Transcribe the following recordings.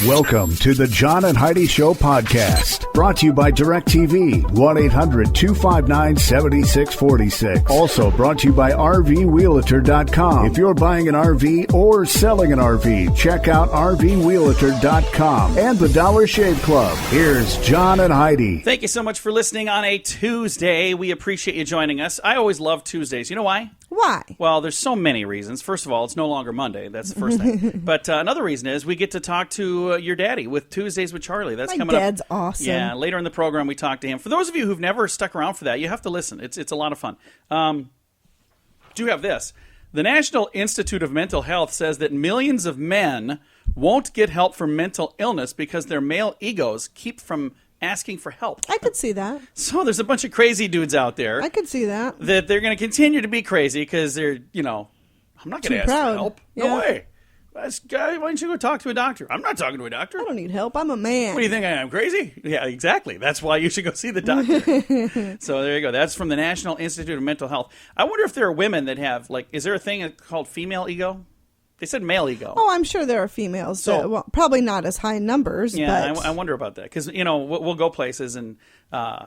Welcome to the John and Heidi Show podcast, brought to you by DirecTV, 1-800-259-7646. Also brought to you by RVWheelator.com. If you're buying an RV or selling an RV, check out RVWheelator.com and the Dollar Shave Club. Here's John and Heidi. Thank you so much for listening on a Tuesday. We appreciate you joining us. I always love Tuesdays. You know why? Why? Well, there's so many reasons. First of all, it's no longer Monday. That's the first thing. But another reason is we get to talk to your daddy with Tuesdays with Charlie. That's coming up. My dad's awesome. Yeah, later in the program we talk to him. For those of you who've never stuck around for that, you have to listen. It's a lot of fun. Do have this. The National Institute of Mental Health says that millions of men won't get help for mental illness because their male egos keep from asking for help. I could see that. So there's a bunch of crazy dudes out there. I could see that. That they're going to continue to be crazy because they're, I'm not going to ask for help. Yeah. No way. Guy, why don't you go talk to a doctor? I'm not talking to a doctor. I don't need help. I'm a man. What do you think I am, crazy? Yeah, exactly. That's why you should go see the doctor. So there you go. That's from the National Institute of Mental Health. I wonder if there are women that have, is there a thing called female ego? They said male ego. Oh, I'm sure there are females. Well, probably not as high numbers. Yeah, but I wonder about that. Because, we'll go places and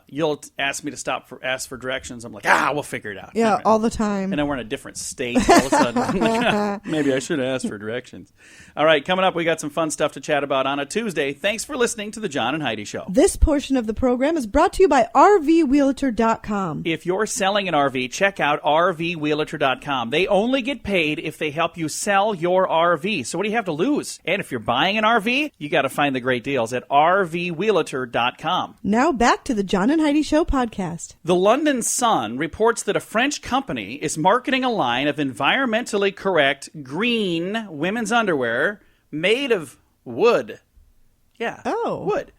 you'll ask me to ask for directions. I'm like, we'll figure it out. Yeah, right. all the time. And then we're in a different state all of a sudden. I'm like, maybe I should ask for directions. All right, coming up, we got some fun stuff to chat about on a Tuesday. Thanks for listening to the John and Heidi Show. This portion of the program is brought to you by RVWheelator.com. If you're selling an RV, check out RVWheelator.com. They only get paid if they help you sell your RV. So what do you have to lose? And if you're buying an RV, you got to find the great deals at RVWheelator.com. Now back to the John and Heidi Show podcast. The London Sun reports that a French company is marketing a line of environmentally correct green women's underwear made of wood. Yeah. Oh. Wood.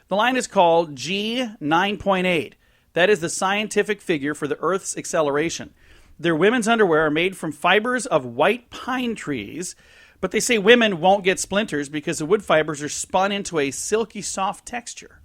The line is called G9.8. That is the scientific figure for the Earth's acceleration. Their women's underwear are made from fibers of white pine trees, but they say women won't get splinters because the wood fibers are spun into a silky soft texture.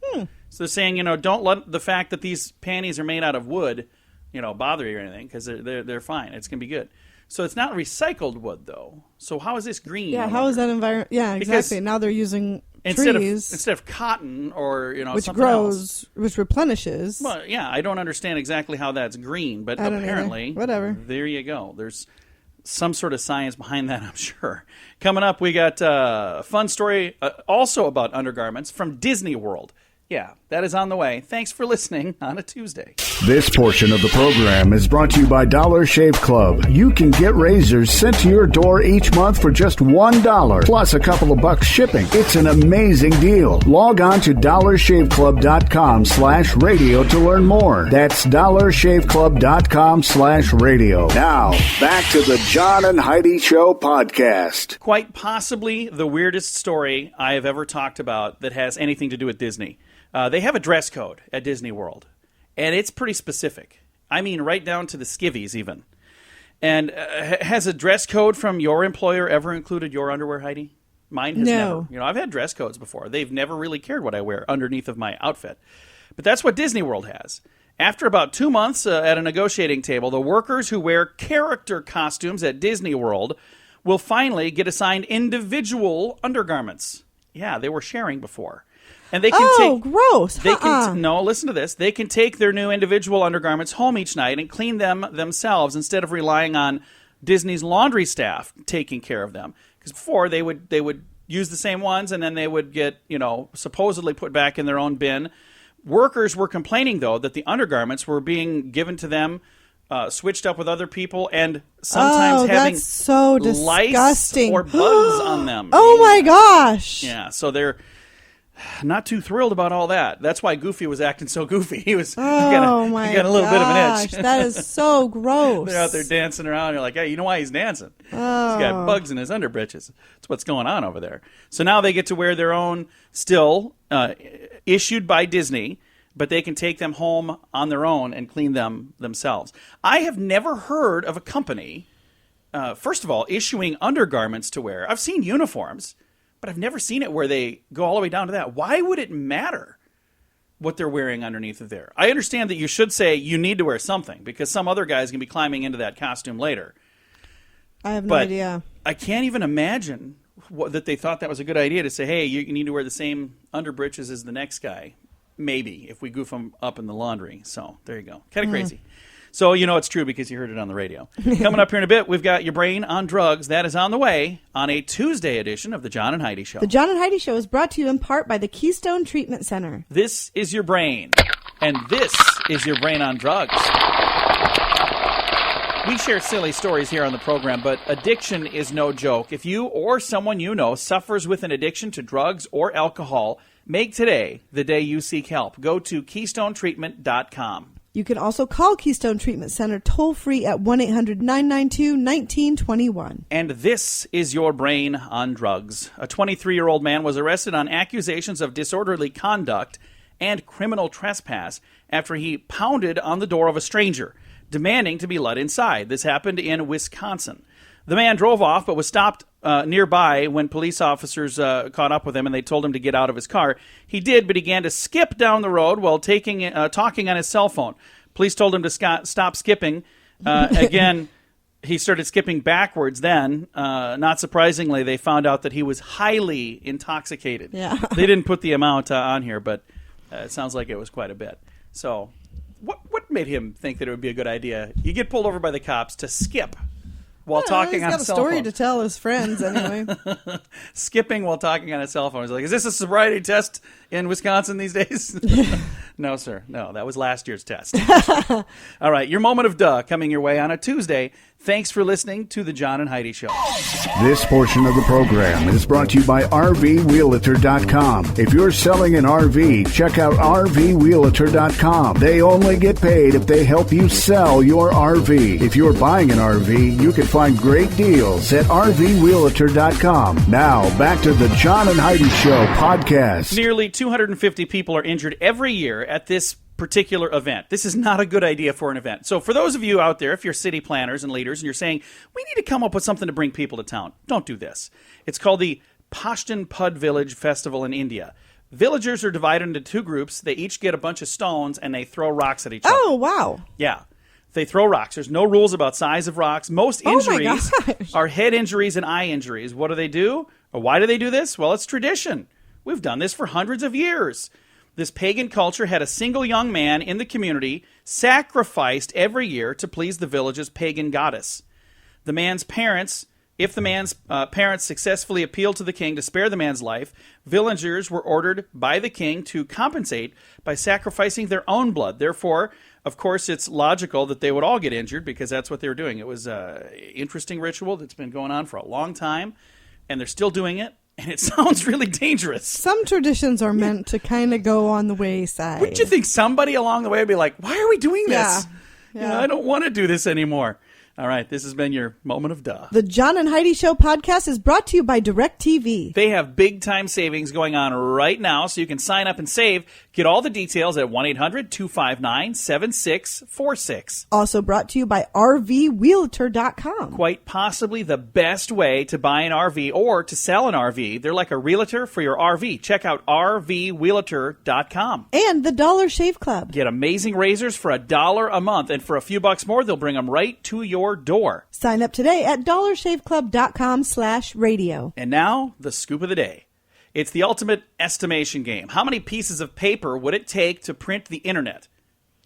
So they're saying, don't let the fact that these panties are made out of wood, bother you or anything, because they're fine. It's going to be good. So it's not recycled wood, though. So how is this green? Yeah, how is that environment? Yeah, exactly. Because now they're using trees. Instead of cotton or, which something else. Which replenishes. Well, yeah, I don't understand exactly how that's green, but apparently, whatever. There you go. There's some sort of science behind that, I'm sure. Coming up, we got a fun story also about undergarments from Disney World. Yeah, that is on the way. Thanks for listening on a Tuesday. This portion of the program is brought to you by Dollar Shave Club. You can get razors sent to your door each month for just $1, plus a couple of bucks shipping. It's an amazing deal. Log on to dollarshaveclub.com/radio to learn more. That's dollarshaveclub.com/radio. Now, back to the John and Heidi Show podcast. Quite possibly the weirdest story I have ever talked about that has anything to do with Disney. They have a dress code at Disney World, and it's pretty specific. I mean, right down to the skivvies even. And has a dress code from your employer ever included your underwear, Heidi? Mine has never. I've had dress codes before. They've never really cared what I wear underneath of my outfit. But that's what Disney World has. After about 2 months at a negotiating table, the workers who wear character costumes at Disney World will finally get assigned individual undergarments. Yeah, they were sharing before. And they can gross. No, listen to this. They can take their new individual undergarments home each night and clean them themselves instead of relying on Disney's laundry staff taking care of them. Because before they would use the same ones and then they would get, supposedly put back in their own bin. Workers were complaining, though, that the undergarments were being given to them, switched up with other people, and sometimes having so lice or bugs on them. Oh, my gosh. Yeah, so they're not too thrilled about all that. That's why Goofy was acting so goofy. He got a little bit of an itch. That is so gross. They're out there dancing around. You're like, hey, you know why he's dancing? Oh. He's got bugs in his underbritches. That's what's going on over there. So now they get to wear their own, still issued by Disney, but they can take them home on their own and clean them themselves. I have never heard of a company, first of all, issuing undergarments to wear. I've seen uniforms, but I've never seen it where they go all the way down to that. Why would it matter what they're wearing underneath of there? I understand that you should say you need to wear something because some other guy's going to be climbing into that costume later. I have no idea. I can't even imagine that they thought that was a good idea to say, hey, you need to wear the same underbritches as the next guy. Maybe, if we goof them up in the laundry. So, there you go. Kind of crazy. So, you know it's true because you heard it on the radio. Coming up here in a bit, we've got Your Brain on Drugs. That is on the way on a Tuesday edition of the John and Heidi Show. The John and Heidi Show is brought to you in part by the Keystone Treatment Center. This is Your Brain, and this is Your Brain on Drugs. We share silly stories here on the program, but addiction is no joke. If you or someone you know suffers with an addiction to drugs or alcohol, make today the day you seek help. Go to KeystoneTreatment.com. You can also call Keystone Treatment Center toll-free at 1-800-992-1921. And this is Your Brain on Drugs. A 23-year-old man was arrested on accusations of disorderly conduct and criminal trespass after he pounded on the door of a stranger, demanding to be let inside. This happened in Wisconsin. The man drove off but was stopped nearby when police officers caught up with him and they told him to get out of his car. He did, but he began to skip down the road while talking on his cell phone. Police told him to stop skipping. Again, he started skipping backwards then. Not surprisingly, they found out that he was highly intoxicated. Yeah. They didn't put the amount on here, but it sounds like it was quite a bit. So what made him think that it would be a good idea? You get pulled over by the cops to skip while talking on a cell phone. He's got a story to tell his friends anyway. Skipping while talking on a cell phone. He's like, is this a sobriety test in Wisconsin these days? No, sir. No, that was last year's test. All right, your moment of duh coming your way on a Tuesday. Thanks for listening to the John and Heidi Show. This portion of the program is brought to you by RVWheelator.com. If you're selling an RV, check out RVWheelator.com. They only get paid if they help you sell your RV. If you're buying an RV, you can find great deals at RVWheelator.com. Now, back to the John and Heidi Show podcast. Nearly 250 people are injured every year at this particular event. This is not a good idea for an event. So for those of you out there, if you're city planners and leaders and you're saying, we need to come up with something to bring people to town, don't do this. It's called the Pashtun Pud Village Festival in India. Villagers are divided into two groups. They each get a bunch of stones and they throw rocks at each other. Oh, wow. Yeah. They throw rocks. There's no rules about size of rocks. Most injuries are head injuries and eye injuries. What do? Or why do they do this? Well, it's tradition. We've done this for hundreds of years. This pagan culture had a single young man in the community sacrificed every year to please the village's pagan goddess. The man's parents, if the man's parents successfully appealed to the king to spare the man's life, villagers were ordered by the king to compensate by sacrificing their own blood. Therefore, of course, it's logical that they would all get injured because that's what they were doing. It was an interesting ritual that's been going on for a long time, and they're still doing it. And it sounds really dangerous. Some traditions are meant to kind of go on the wayside. Wouldn't you think somebody along the way would be like, why are we doing this? Yeah. You know, I don't want to do this anymore. All right, this has been your moment of duh. The John and Heidi Show podcast is brought to you by DirecTV. They have big-time savings going on right now, so you can sign up and save. Get all the details at 1-800-259-7646. Also brought to you by RVWheelator.com. Quite possibly the best way to buy an RV or to sell an RV. They're like a realtor for your RV. Check out RVWheelator.com. And the Dollar Shave Club. Get amazing razors for $1 a month, and for a few bucks more, they'll bring them right to your door. Sign up today at dollarshaveclub.com/radio. And now, the scoop of the day. It's the ultimate estimation game. How many pieces of paper would it take to print the internet?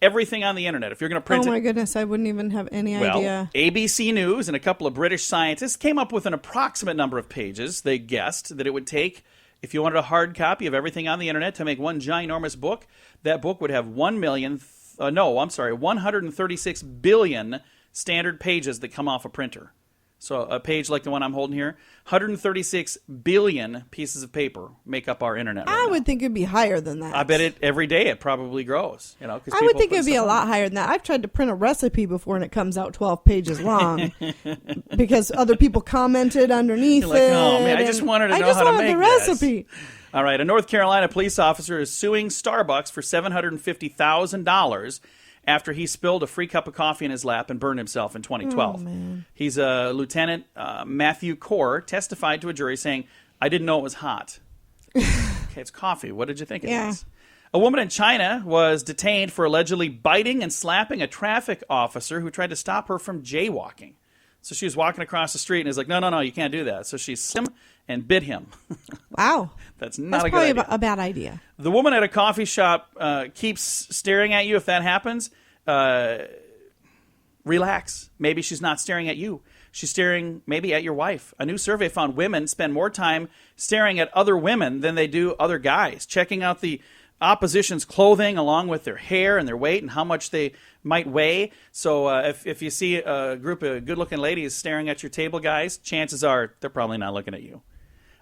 Everything on the internet. If you're going to print Oh my goodness, I wouldn't even have any idea. ABC News and a couple of British scientists came up with an approximate number of pages. They guessed that it would take, if you wanted a hard copy of everything on the internet to make one ginormous book, that book would have 136 billion standard pages that come off a printer. So a page like the one I'm holding here, 136 billion pieces of paper make up our internet right I now. would think it'd be higher than that. I bet it every day it probably grows. You know, I would think it'd be a lot higher than that. I've tried to print a recipe before and it comes out 12 pages long because other people commented underneath You're like, oh man, I just wanted to know how to make the recipe. All right, a North Carolina police officer is suing Starbucks for $750,000 after he spilled a free cup of coffee in his lap and burned himself in 2012. Oh, man. He's a Lieutenant Matthew Core testified to a jury saying, I didn't know it was hot. Okay, it's coffee. What did you think it was? A woman in China was detained for allegedly biting and slapping a traffic officer who tried to stop her from jaywalking. So she was walking across the street and is like, no, you can't do that. So she slammed him and bit him. Wow. That's not a good probably idea. a bad idea. The woman at a coffee shop keeps staring at you. If that happens, relax. Maybe she's not staring at you. She's staring maybe at your wife. A new survey found women spend more time staring at other women than they do other guys, checking out the opposition's clothing along with their hair and their weight and how much they might weigh. So if you see a group of good-looking ladies staring at your table, guys, chances are they're probably not looking at you.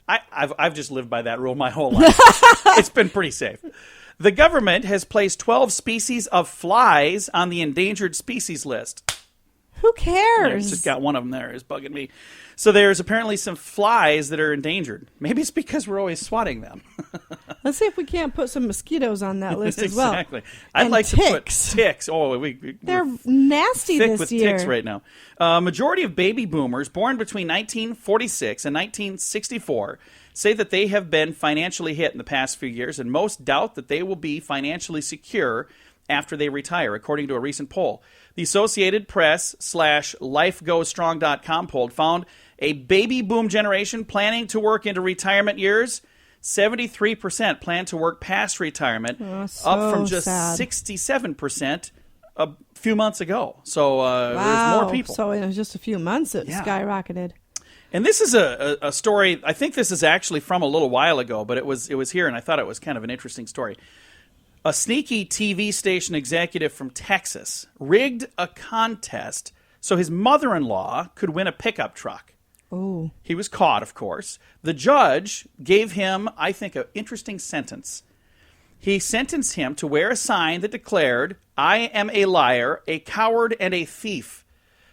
I've just lived by that rule my whole life. It's been pretty safe. The government has placed 12 species of flies on the endangered species list. Who cares? Just got one of them there. It's bugging me. So there's apparently some flies that are endangered. Maybe it's because we're always swatting them. Let's see if we can't put some mosquitoes on that list as well. Exactly. I'd And like ticks. to put ticks. Oh, They're we're nasty thick this with year. ticks right now. Majority of baby boomers born between 1946 and 1964 say that they have been financially hit in the past few years, and most doubt that they will be financially secure after they retire, according to a recent poll. The Associated Press / LifeGoStrong.com poll found a baby boom generation planning to work into retirement years. 73% plan to work past retirement, up from just 67% a few months ago. So there's more people. So in just a few months, it skyrocketed. And this is a story. I think this is actually from a little while ago, but it was here, and I thought it was kind of an interesting story. A sneaky TV station executive from Texas rigged a contest so his mother-in-law could win a pickup truck. Oh. He was caught, of course. The judge gave him, I think, an interesting sentence. He sentenced him to wear a sign that declared, "I am a liar, a coward, and a thief."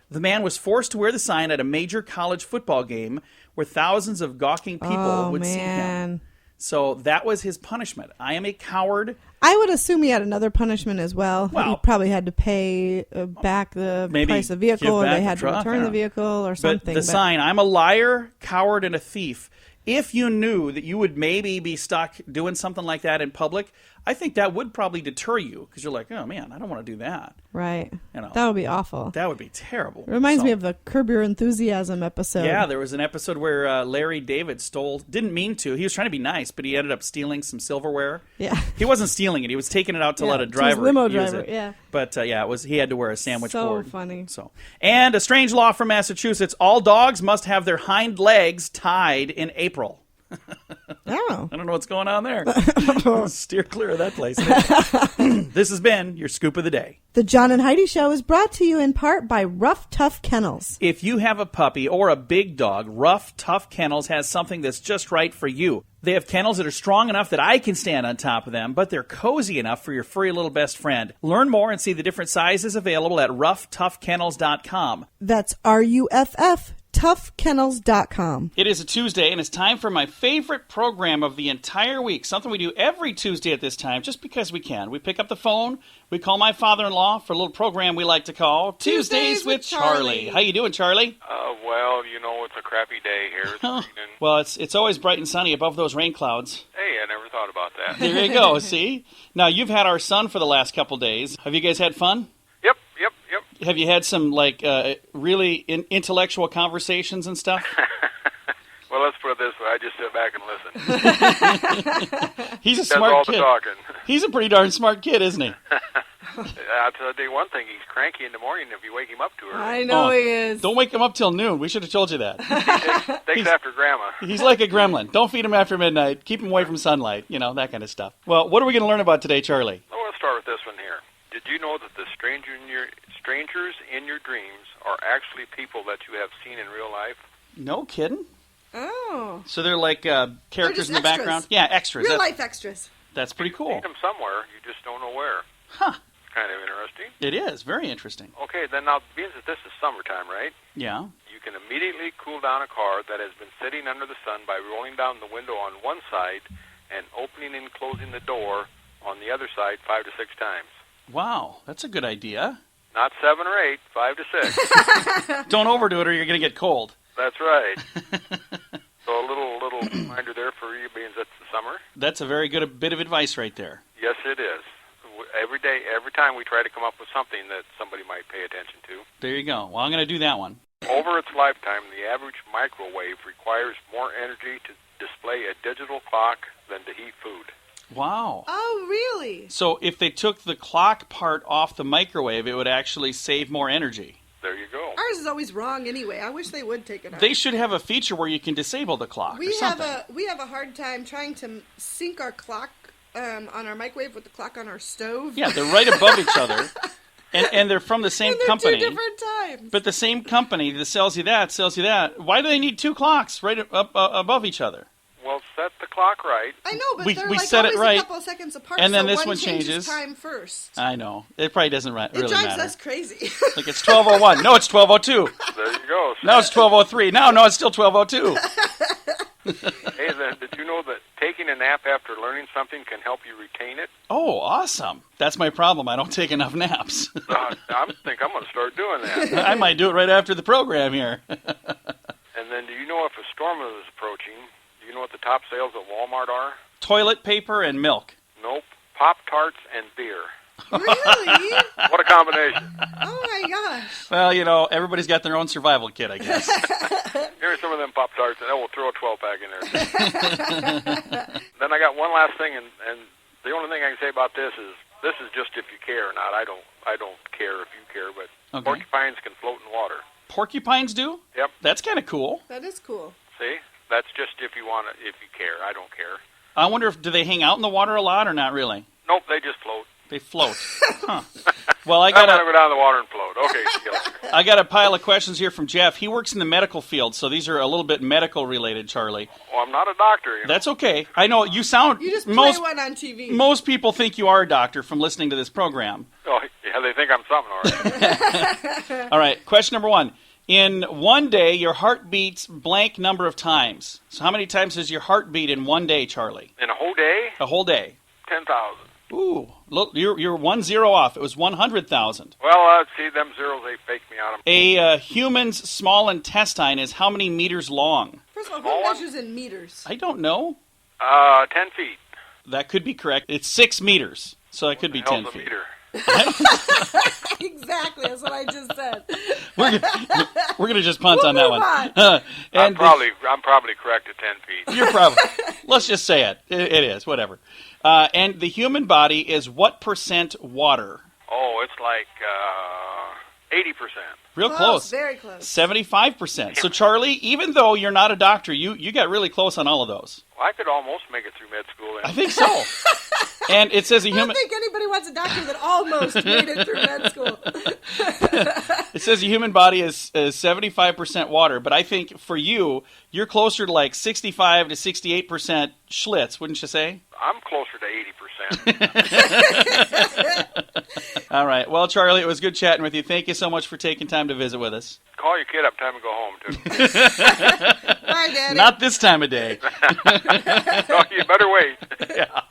The man was forced to wear the sign at a major college football game where thousands of gawking people would see him. So that was his punishment. I am a coward. I would assume he had another punishment as well. He probably had to pay back the price of the vehicle, or they had to return the vehicle or something. But the sign, I'm a liar, coward, and a thief. If you knew that you would maybe be stuck doing something like that in public, I think that would probably deter you because you're like, oh, man, I don't want to do that. Right. You know, that would be awful. That would be terrible. It reminds me of the Curb Your Enthusiasm episode. Yeah, there was an episode where Larry David didn't mean to. He was trying to be nice, but he ended up stealing some silverware. Yeah. He wasn't stealing it. He was taking it out to let a driver limo use driver, it. yeah. But, he had to wear a sandwich board. So funny. And a strange law from Massachusetts. All dogs must have their hind legs tied in April. Oh. I don't know what's going on there. Steer clear of that place. This has been your Scoop of the Day. The John and Heidi Show is brought to you in part by Rough Tough Kennels. If you have a puppy or a big dog, Rough Tough Kennels has something that's just right for you. They have kennels that are strong enough that I can stand on top of them, but they're cozy enough for your furry little best friend. Learn more and see the different sizes available at roughtoughkennels.com. That's RUFF. toughkennels.com. It is a Tuesday, and it's time for my favorite program of the entire week, something we do every Tuesday at this time, just because we can. We pick up the phone, we call my father-in-law for a little program we like to call Tuesdays with Charlie. How you doing, Charlie? Well, it's a crappy day here. It's well, it's always bright and sunny above those rain clouds. Hey, I never thought about that. There you go, see? Now, you've had our son for the last couple days. Have you guys had fun? Yep. Have you had some, really intellectual conversations and stuff? Well, let's put it this way. I just sit back and listen. He's a That's smart all kid. the talking. He's a pretty darn smart kid, isn't he? I'll tell you one thing. He's cranky in the morning if you wake him up too early. I know he is. Don't wake him up till noon. We should have told you that. He takes after Grandma. He's like a gremlin. Don't feed him after midnight. Keep him away from sunlight. That kind of stuff. Well, what are we going to learn about today, Charlie? I want to start with this one here. Did you know that the strangers in your dreams are actually people that you have seen in real life? No kidding. Oh. So they're like characters in the background? Yeah, extras. Real-life extras. That's pretty cool. You've seen them somewhere. You just don't know where. Huh. It's kind of interesting. It is. Very interesting. Okay, then now, being that this is summertime, right? Yeah. You can immediately cool down a car that has been sitting under the sun by rolling down the window on one side and opening and closing the door on the other side 5 to 6 times. Wow, that's a good idea. Not 7 or 8, 5 to 6. Don't overdo it or you're going to get cold. That's right. So a little reminder there for you, being that it's the summer. That's a very good bit of advice right there. Yes, it is. Every day, every time we try to come up with something that somebody might pay attention to. There you go. Well, I'm going to do that one. Over its lifetime, the average microwave requires more energy to display a digital clock than to heat food. Wow. Oh, really? So if they took the clock part off the microwave, it would actually save more energy. There you go. Ours is always wrong anyway. I wish they would take it out. They should have a feature where you can disable the clock or something. We have a hard time trying to sync our clock on our microwave with the clock on our stove. Yeah, they're right above each other. And they're from the same and they're company. 2 different times. But the same company that sells you that. Why do they need 2 clocks right up above each other? Well, set the clock right. I know, but We they're set it always right, a couple of seconds apart, and then so this one changes changes. time first. I know. It probably doesn't really matter. It drives us crazy. Like it's 12:01. No, it's 12:02. There you go. Now it's 12:03. No, it's still 12:02. Hey, then, did you know that taking a nap after learning something can help you retain it? Oh, awesome. That's my problem. I don't take enough naps. I think I'm going to start doing that. I might do it right after the program here. And then, do you know if a storm is approaching? Do you know what the top sales at Walmart are? Toilet paper and milk. Nope. Pop-Tarts and beer. Really? What a combination. Oh, my gosh. Well, everybody's got their own survival kit, I guess. Here's some of them Pop-Tarts, and we'll throw a 12-pack in there. Then I got one last thing, and the only thing I can say about this is just if you care or not. I don't care if you care, but Okay. porcupines can float in water. Porcupines do? Yep. That's kind of cool. That is cool. See? That's just if you care. I don't care. I wonder do they hang out in the water a lot or not really? Nope, they just float. They float. Huh. Well, I'm going to go down the water and float. Okay, see you later. I got a pile of questions here from Jeff. He works in the medical field, so these are a little bit medical related, Charlie. Well, I'm not a doctor. You know? That's okay. I know you sound. You just play one on TV. Most people think you are a doctor from listening to this program. Oh, yeah, they think I'm something, all right. All right, question number 1. In one day, your heart beats blank number of times. So how many times does your heart beat in one day, Charlie? In a whole day? A whole day. 10,000. Ooh, look, you're 1 0 off. It was 100,000. Well, see, them zeros, they faked me out of A human's small intestine is how many meters long? First of all, who measures in meters? I don't know. 10 feet. That could be correct. It's 6 meters, so that could be 10 Hell's a feet. meter. Exactly, that's what I just said. We're gonna just punt on that one. I'm probably correct at 10 feet. You're probably. Let's just say it. It is whatever. And the human body is what percent water? Oh, it's like 80%. Real close. Very close. 75%. So Charlie, even though you're not a doctor, you got really close on all of those. Well, I could almost make it through med school. Then. I think so. And it says a I human. don't think anybody wants a doctor that almost made it through med school. It says the human body is 75% water, but I think for you, you're closer to like 65 to 68% Schlitz, wouldn't you say? I'm closer to 80%. All right. Well, Charlie, it was good chatting with you. Thank you so much for taking time to visit with us. Call your kid up, time to go home, too. Bye, Daddy. Not this time of day. No, you better wait. Yeah.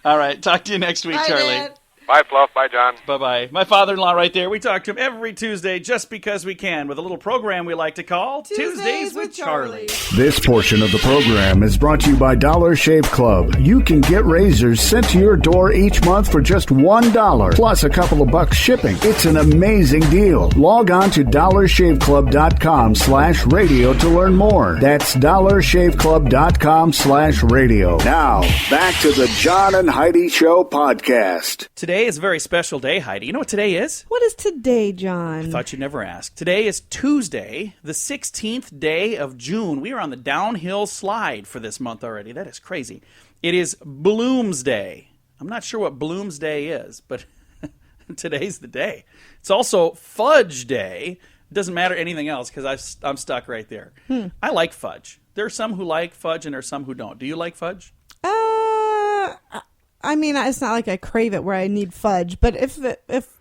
All right. Talk to you next week, Bye, Charlie. Dad. Bye, Fluff. Bye, John. Bye-bye. My father-in-law right there. We talk to him every Tuesday just because we can with a little program we like to call Tuesdays with Charlie. This portion of the program is brought to you by Dollar Shave Club. You can get razors sent to your door each month for just $1 plus a couple of bucks shipping. It's an amazing deal. Log on to dollarshaveclub.com/radio to learn more. That's dollarshaveclub.com/radio. Now, back to the John and Heidi Show podcast. Today is a very special day, Heidi. You know what today is? What is today, John? Thought you'd never ask. Today is Tuesday, the 16th day of June. We are on the downhill slide for this month already. That is crazy. It is Bloomsday. I'm not sure what Bloomsday is, but today's the day. It's also Fudge Day. It doesn't matter anything else because I'm stuck right there. I like fudge. There are some who like fudge and there are some who don't. Do you like fudge? I mean, it's not like I crave it where I need fudge, but if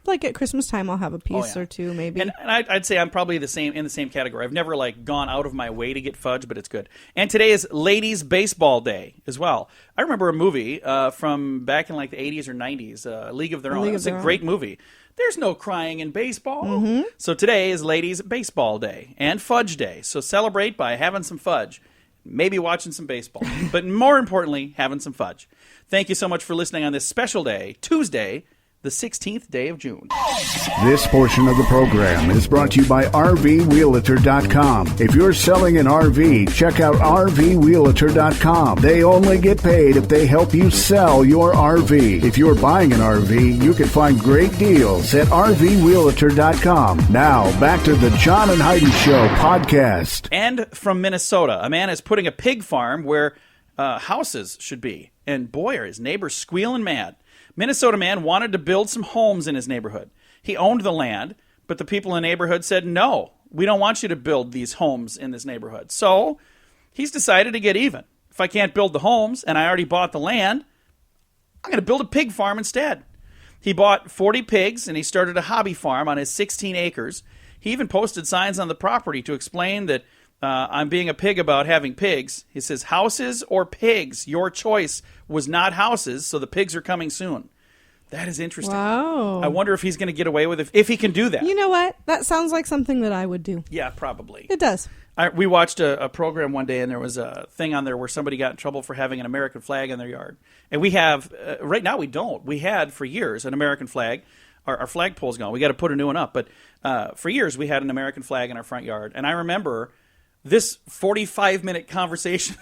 like at Christmas time, I'll have a piece or two, maybe. And I'd say I'm probably in the same category. I've never like gone out of my way to get fudge, but it's good. And today is Ladies Baseball Day as well. I remember a movie from back in like the 80s or 90s, League of Their Own. It's a great movie. There's no crying in baseball. Mm-hmm. So today is Ladies Baseball Day and Fudge Day. So celebrate by having some fudge. Maybe watching some baseball, but more importantly, having some fudge. Thank you so much for listening on this special day, Tuesday, the 16th day of June. This portion of the program is brought to you by RVWheelator.com. If you're selling an RV, check out RVWheelator.com. They only get paid if they help you sell your RV. If you're buying an RV, you can find great deals at RVWheelator.com. Now, back to the John and Heidi Show podcast. And from Minnesota, a man is putting a pig farm where houses should be. And boy, are his neighbors squealing mad. Minnesota man wanted to build some homes in his neighborhood. He owned the land, but the people in the neighborhood said, no, we don't want you to build these homes in this neighborhood. So he's decided to get even. If I can't build the homes and I already bought the land, I'm going to build a pig farm instead. He bought 40 pigs and he started a hobby farm on his 16 acres. He even posted signs on the property to explain that I'm being a pig about having pigs. He says, houses or pigs, your choice was not houses, so the pigs are coming soon. That is interesting. Wow. I wonder if he's going to get away with it, if he can do that. You know what? That sounds like something that I would do. Yeah, probably. It does. We watched a program one day, and there was a thing on there where somebody got in trouble for having an American flag in their yard. And we have, right now we don't. We had for years an American flag. Our flagpole's gone. We got to put a new one up. But for years we had an American flag in our front yard. And I remember this 45-minute conversation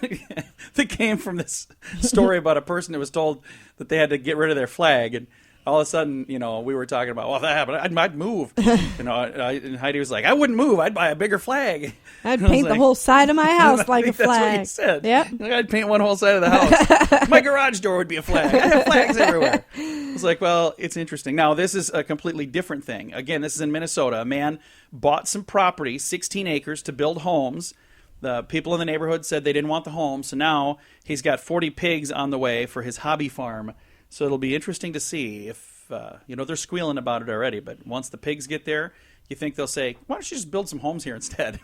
that came from this story about a person that was told that they had to get rid of their flag, and all of a sudden, we were talking about, well, if that happened, I'd move. And Heidi was like, I wouldn't move. I'd buy a bigger flag. I'd paint the whole side of my house like a flag. That's what you said. Yep. I'd paint one whole side of the house. My garage door would be a flag. I have flags everywhere. I was like, well, it's interesting. Now, this is a completely different thing. Again, this is in Minnesota. A man bought some property, 16 acres, to build homes. The people in the neighborhood said they didn't want the home, so now he's got 40 pigs on the way for his hobby farm. So it'll be interesting to see if, they're squealing about it already, but once the pigs get there, you think they'll say, why don't you just build some homes here instead?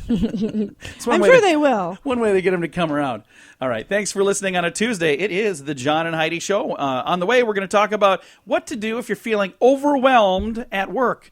I'm sure they will. One way they get them to come around. All right, thanks for listening on a Tuesday. It is the John and Heidi Show. On the way, we're going to talk about what to do if you're feeling overwhelmed at work.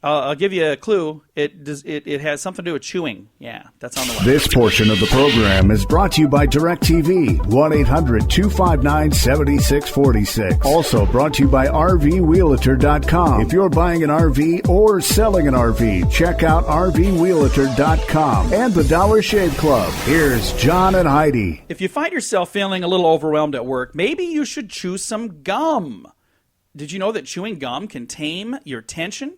I'll give you a clue. It has something to do with chewing. Yeah, that's on the way. This portion of the program is brought to you by DirecTV, 1-800-259-7646. Also brought to you by RVWheelator.com. If you're buying an RV or selling an RV, check out RVWheelator.com and the Dollar Shave Club. Here's John and Heidi. If you find yourself feeling a little overwhelmed at work, maybe you should chew some gum. Did you know that chewing gum can tame your tension?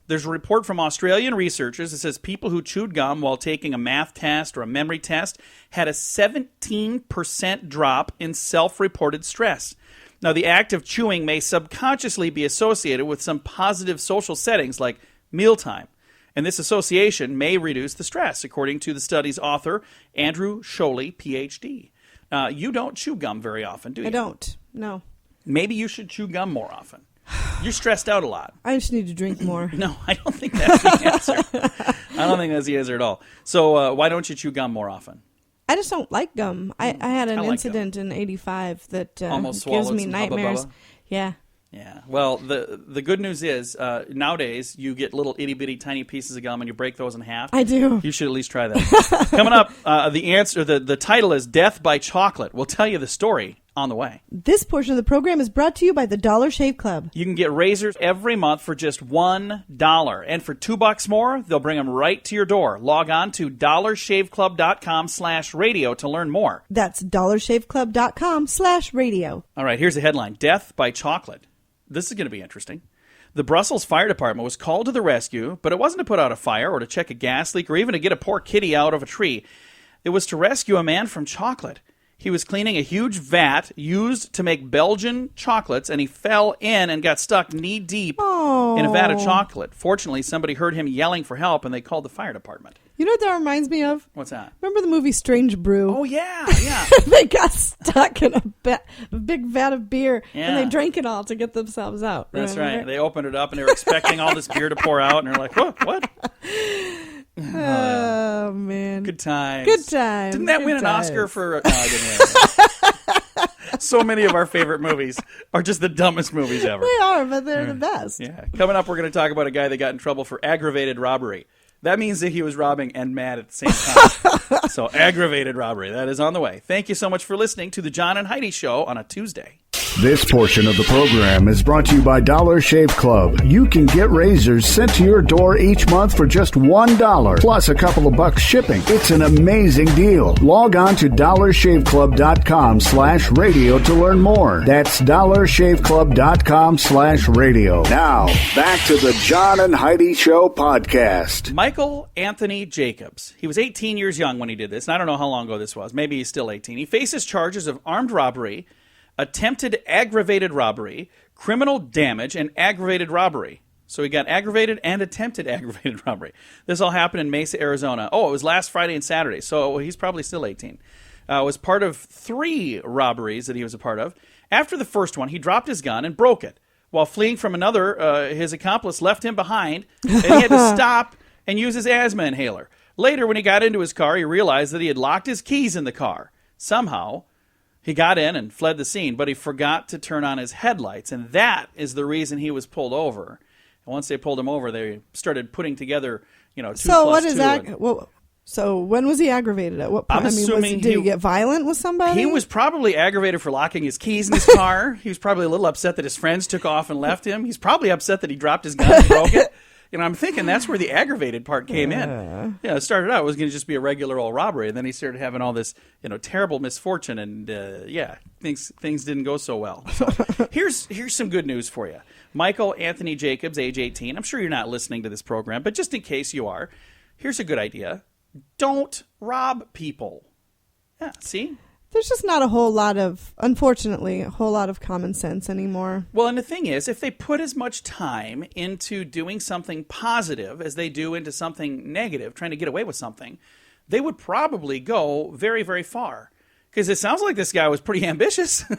There's a report from Australian researchers that says people who chewed gum while taking a math test or a memory test had a 17% drop in self-reported stress. Now, the act of chewing may subconsciously be associated with some positive social settings like mealtime, and this association may reduce the stress, according to the study's author, Andrew Sholey, Ph.D. You don't chew gum very often, do you? I don't, no. Maybe you should chew gum more often. You're stressed out a lot. I just need to drink more. No, I don't think that's the answer. I don't think that's the answer at all. So why don't you chew gum more often? I just don't like gum. I had an like incident in '85 that almost gives swallowed me some nightmares. Hubba Bubba? Yeah. Yeah. Well, the good news is nowadays you get little itty bitty tiny pieces of gum and you break those in half. I do. You should at least try that. Coming up, the title is Death by Chocolate. We'll tell you the story on the way. This portion of the program is brought to you by the Dollar Shave Club. You can get razors every month for just $1. And for $2 more, they'll bring them right to your door. Log on to dollarshaveclub.com/radio to learn more. That's dollarshaveclub.com/radio. All right, here's the headline. Death by Chocolate. This is going to be interesting. The Brussels Fire Department was called to the rescue, but it wasn't to put out a fire or to check a gas leak or even to get a poor kitty out of a tree. It was to rescue a man from chocolate. He was cleaning a huge vat used to make Belgian chocolates, and he fell in and got stuck knee-deep in a vat of chocolate. Fortunately, somebody heard him yelling for help, and they called the fire department. You know what that reminds me of? What's that? Remember the movie Strange Brew? Oh, yeah. They got stuck in a big vat of beer, and they Yeah. drank it all to get themselves out. That's Remember? right. They opened it up, and they were expecting all this beer to pour out, and they're like, what? Oh, man. Good times. Good times. Didn't that Good win an times. Oscar for... No, I didn't win. So many of our favorite movies are just the dumbest movies ever. They are, but they're the best. Yeah. Coming up, we're going to talk about a guy that got in trouble for aggravated robbery. That means that he was robbing and mad at the same time. So aggravated robbery. That is on the way. Thank you so much for listening to the John and Heidi Show on a Tuesday. This portion of the program is brought to you by Dollar Shave Club. You can get razors sent to your door each month for just $1, plus a couple of bucks shipping. It's an amazing deal. Log on to dollarshaveclub.com/radio to learn more. That's dollarshaveclub.com/radio. Now, back to the John and Heidi Show podcast. Michael Anthony Jacobs. He was 18 years young when he did this, and I don't know how long ago this was. Maybe he's still 18. He faces charges of armed robbery, attempted aggravated robbery, criminal damage, and aggravated robbery. So he got aggravated and attempted aggravated robbery. This all happened in Mesa, Arizona. Oh, it was last Friday and Saturday, so he's probably still 18. It was part of 3 robberies that he was a part of. After the first one, he dropped his gun and broke it. While fleeing from another, his accomplice left him behind, and he had to stop and use his asthma inhaler. Later, when he got into his car, he realized that he had locked his keys in the car. Somehow, he got in and fled the scene, but he forgot to turn on his headlights, and that is the reason he was pulled over. And once they pulled him over, they started putting together, 2 plus 2. So what is that? Well, so when was he aggravated? At what point? I'm assuming did he get violent with somebody? He was probably aggravated for locking his keys in his car. He was probably a little upset that his friends took off and left him. He's probably upset that he dropped his gun and broke it. I'm thinking that's where the aggravated part came in. It started out, it was going to just be a regular old robbery, and then he started having all this, terrible misfortune, and things didn't go so well. So here's some good news for you. Michael Anthony Jacobs, age 18. I'm sure you're not listening to this program, but just in case you are, here's a good idea. Don't rob people. Yeah, see? There's just not unfortunately, a whole lot of common sense anymore. Well, and the thing is, if they put as much time into doing something positive as they do into something negative, trying to get away with something, they would probably go very, very far. Because it sounds like this guy was pretty ambitious. He's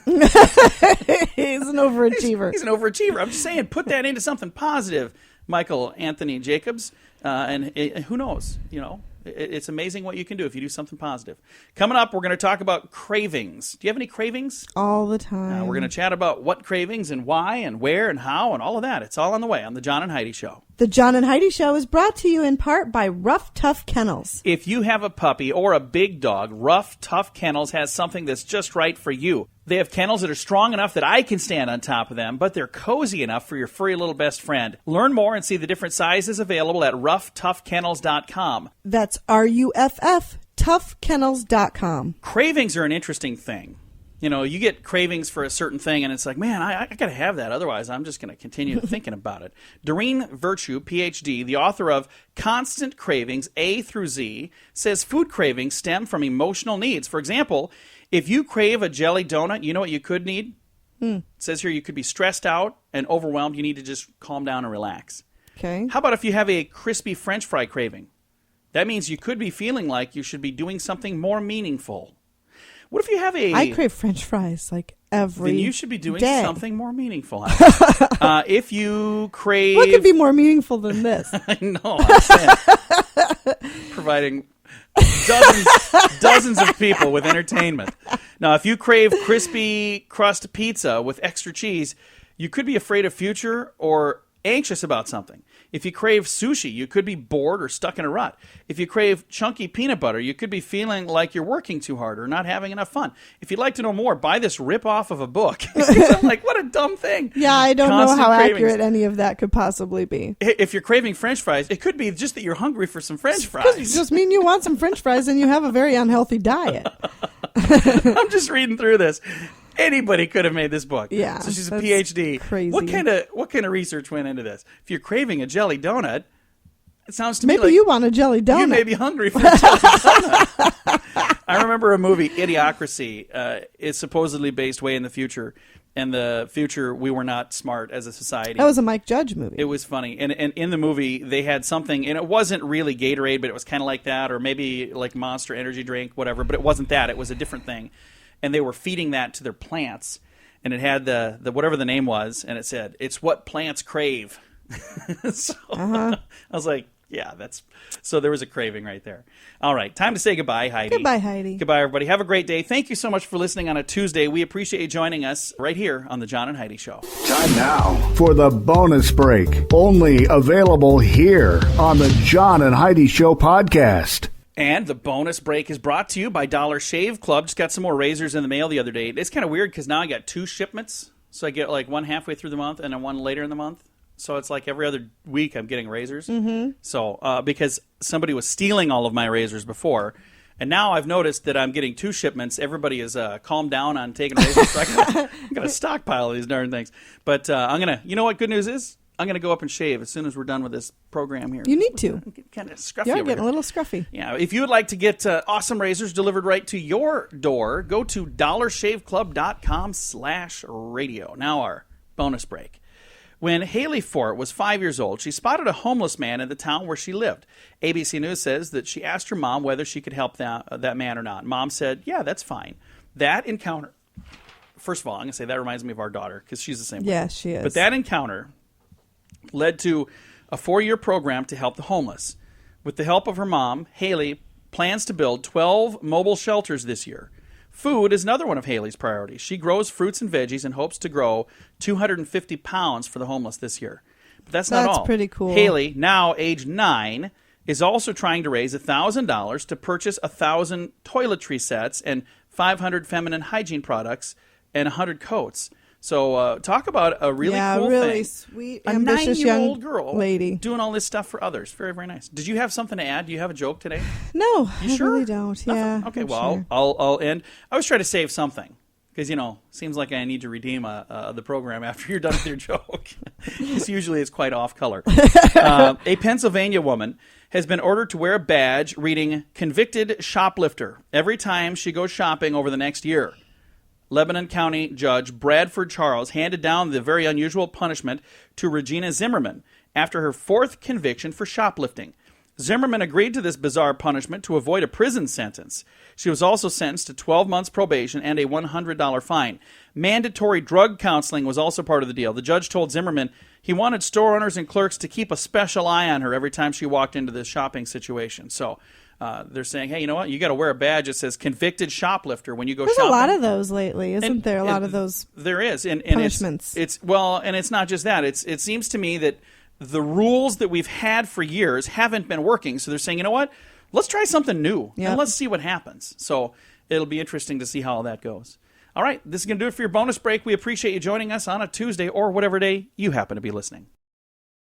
an overachiever. He's an overachiever. I'm just saying, put that into something positive, Michael Anthony Jacobs. And who knows, It's amazing what you can do if you do something positive. Coming up, we're going to talk about cravings. Do you have any cravings? All the time. We're going to chat about what cravings and why and where and how and all of that. It's all on the way on the John and Heidi Show. The John and Heidi Show is brought to you in part by Rough Tough Kennels. If you have a puppy or a big dog, Rough Tough Kennels has something that's just right for you. They have kennels that are strong enough that I can stand on top of them, but they're cozy enough for your furry little best friend. Learn more and see the different sizes available at roughtoughkennels.com. That's RUFF, toughkennels.com. Cravings are an interesting thing. You get cravings for a certain thing, and it's like, man, I got to have that. Otherwise, I'm just going to continue thinking about it. Doreen Virtue, Ph.D., the author of Constant Cravings, A through Z, says food cravings stem from emotional needs. For example, if you crave a jelly donut, you know what you could need? It says here you could be stressed out and overwhelmed. You need to just calm down and relax. Okay. How about if you have a crispy French fry craving? That means you could be feeling like you should be doing something more meaningful. What if you have I crave French fries like every day. Then you should be doing something more meaningful. If you crave... What could be more meaningful than this? I know. I'm saying. Providing dozens of people with entertainment. Now, if you crave crispy crust pizza with extra cheese, you could be afraid of future or anxious about something. If you crave sushi, you could be bored or stuck in a rut. If you crave chunky peanut butter, you could be feeling like you're working too hard or not having enough fun. If you'd like to know more, buy this rip-off of a book. I'm like, what a dumb thing. Yeah, I don't Constant know how cravings. accurate any of that could possibly be. If you're craving French fries, it could be just that you're hungry for some French fries. It just mean you want some French fries and you have a very unhealthy diet. I'm just reading through this. Anybody could have made this book. Yeah, so she's a PhD. Crazy. What kind of research went into this? If you're craving a jelly donut, it sounds to me like maybe you want a jelly donut. You may be hungry for a jelly donut. I remember a movie, Idiocracy. Is supposedly based way in the future. In the future, we were not smart as a society. That was a Mike Judge movie. It was funny. And in the movie, they had something, and it wasn't really Gatorade, but it was kind of like that, or maybe like Monster Energy drink, whatever. But it wasn't that. It was a different thing. And they were feeding that to their plants, and it had the whatever the name was, and it said, "It's what plants crave." So I was like, yeah, so there was a craving right there. All right, time to say goodbye, Heidi. Goodbye, Heidi. Goodbye, everybody. Have a great day. Thank you so much for listening on a Tuesday. We appreciate you joining us right here on the John and Heidi Show. Time now for the bonus break, only available here on the John and Heidi Show podcast. And the bonus break is brought to you by Dollar Shave Club. Just got some more razors in the mail the other day. It's kind of weird because now I got 2 shipments. So I get like one halfway through the month and then one later in the month. So it's like every other week I'm getting razors. Mm-hmm. So because somebody was stealing all of my razors before. And now I've noticed that I'm getting 2 shipments. Everybody is calmed down on taking razors. So I got a stockpile of these darn things. But I'm going to, you know what good news is? I'm going to go up and shave as soon as we're done with this program here. You need to. Kind of scruffy You're over getting here. a little scruffy. Yeah, if you would like to get awesome razors delivered right to your door, go to dollarshaveclub.com/radio. Now our bonus break. When Haley Fort was 5 years old, she spotted a homeless man in the town where she lived. ABC News says that she asked her mom whether she could help that man or not. Mom said, yeah, that's fine. That encounter, first of all, I'm going to say that reminds me of our daughter because she's the same way. Yeah, she is. But that encounter led to a 4-year program to help the homeless. With the help of her mom, Haley plans to build 12 mobile shelters this year. Food is another one of Haley's priorities. She grows fruits and veggies and hopes to grow 250 pounds for the homeless this year. But that's not all. That's pretty cool. Haley, now age 9, is also trying to raise $1,000 to purchase 1,000 toiletry sets and 500 feminine hygiene products and 100 coats. So talk about a really cool really thing. Sweet, a ambitious 9-year-old young girl lady doing all this stuff for others. Very, very nice. Did you have something to add? Do you have a joke today? No, You I sure? really don't. Nothing? Yeah. Okay, I'm well, sure. I'll end. I was trying to save something because, seems like I need to redeem the program after you're done with your joke. Because usually it's quite off color. A Pennsylvania woman has been ordered to wear a badge reading "Convicted Shoplifter" every time she goes shopping over the next year. Lebanon County Judge Bradford Charles handed down the very unusual punishment to Regina Zimmerman after her 4th conviction for shoplifting. Zimmerman agreed to this bizarre punishment to avoid a prison sentence. She was also sentenced to 12 months probation and a $100 fine. Mandatory drug counseling was also part of the deal. The judge told Zimmerman he wanted store owners and clerks to keep a special eye on her every time she walked into this shopping situation. So they're saying, hey, you know what? You got to wear a badge that says "Convicted Shoplifter" when you go There's shopping. a lot of those lately, isn't there? A lot of those There is, and punishments. It's and it's not just that. It seems to me that the rules that we've had for years haven't been working. So they're saying, you know what? Let's try something new, and let's see what happens. So it'll be interesting to see how all that goes. All right, this is going to do it for your bonus break. We appreciate you joining us on a Tuesday or whatever day you happen to be listening.